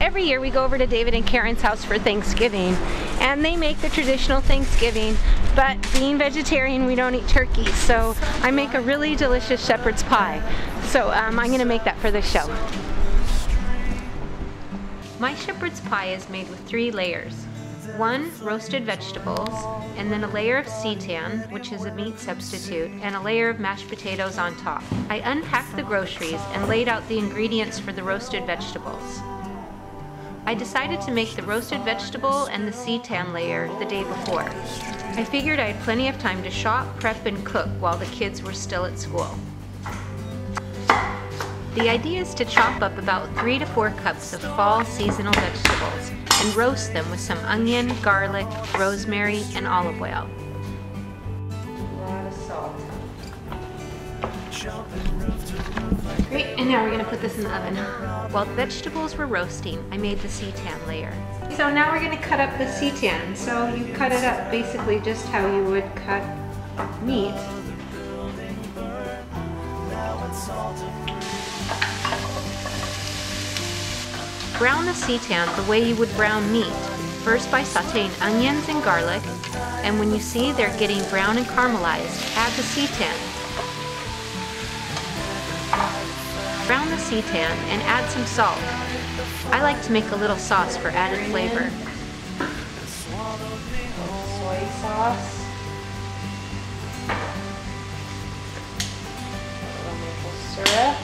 every year we go over to David and Karen's house for Thanksgiving, and they make the traditional Thanksgiving, but being vegetarian, we don't eat turkey, so I make a really delicious shepherd's pie. So I'm going to make that for this show. My shepherd's pie is made with 3 layers. 1, roasted vegetables, and then a layer of seitan, which is a meat substitute, and a layer of mashed potatoes on top. I unpacked the groceries and laid out the ingredients for the roasted vegetables. I decided to make the roasted vegetable and the seitan layer the day before. I figured I had plenty of time to shop, prep, and cook while the kids were still at school. The idea is to chop up about 3 to 4 cups of fall seasonal vegetables and roast them with some onion, garlic, rosemary, and olive oil. A lot of salt. Great, and now we're going to put this in the oven. While the vegetables were roasting, I made the seitan layer. So now we're going to cut up the seitan. So you cut it up basically just how you would cut meat. Brown the seitan the way you would brown meat, first by sauteing onions and garlic, and when you see they're getting brown and caramelized, add the seitan. Brown the seitan and add some salt. I like to make a little sauce for added flavor. Soy sauce. Maple syrup.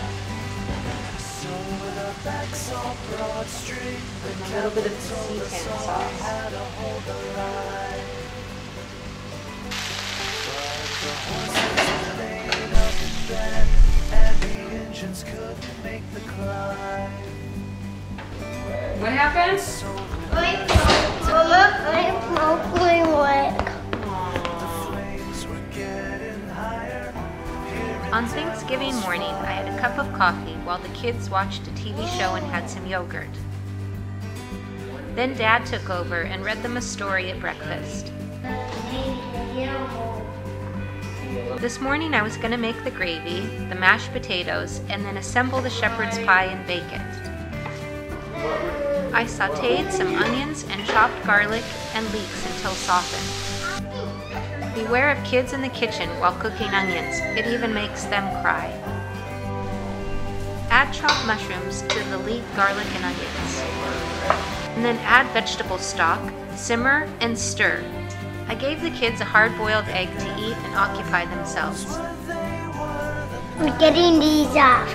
And a little bit of seitan sauce. What happened? I broke my leg. On Thanksgiving morning, I had a cup of coffee while the kids watched a TV show and had some yogurt. Then Dad took over and read them a story at breakfast. This morning I was going to make the gravy, the mashed potatoes, and then assemble the shepherd's pie and bake it. I sauteed some onions and chopped garlic and leeks until softened. Beware of kids in the kitchen while cooking onions. It even makes them cry. Add chopped mushrooms to the leek, garlic, and onions. And then add vegetable stock, simmer, and stir. I gave the kids a hard-boiled egg to eat and occupy themselves. We're getting these off.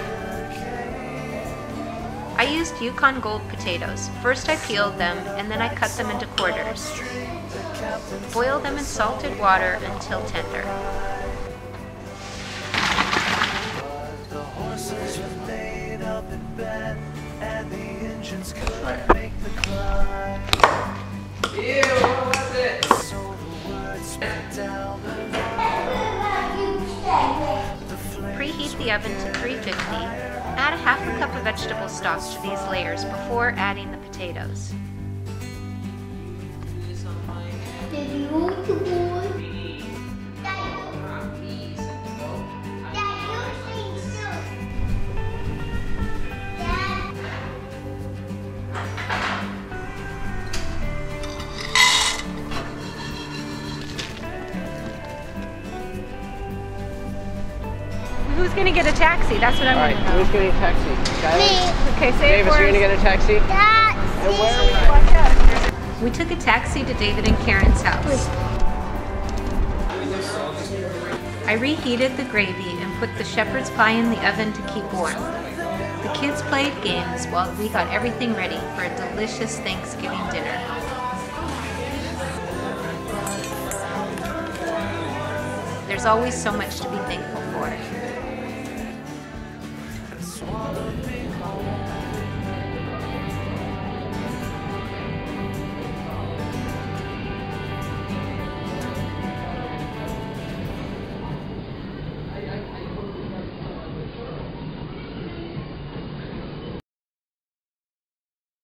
I used Yukon Gold potatoes. First I peeled them and then I cut them into quarters. Boil them in salted water until tender. Ew, what was it? Preheat the oven to 350. Add a half a cup of vegetable stock to these layers before adding the potatoes. Who's gonna get a taxi? That's what I want to know. Who's getting a taxi? Me. Okay, say it Davis, for you're us. gonna get a taxi? Taxi. And where are we? We took a taxi to David and Karen's house. I reheated the gravy and put the shepherd's pie in the oven to keep warm. The kids played games while we got everything ready for a delicious Thanksgiving dinner. There's always so much to be thankful for.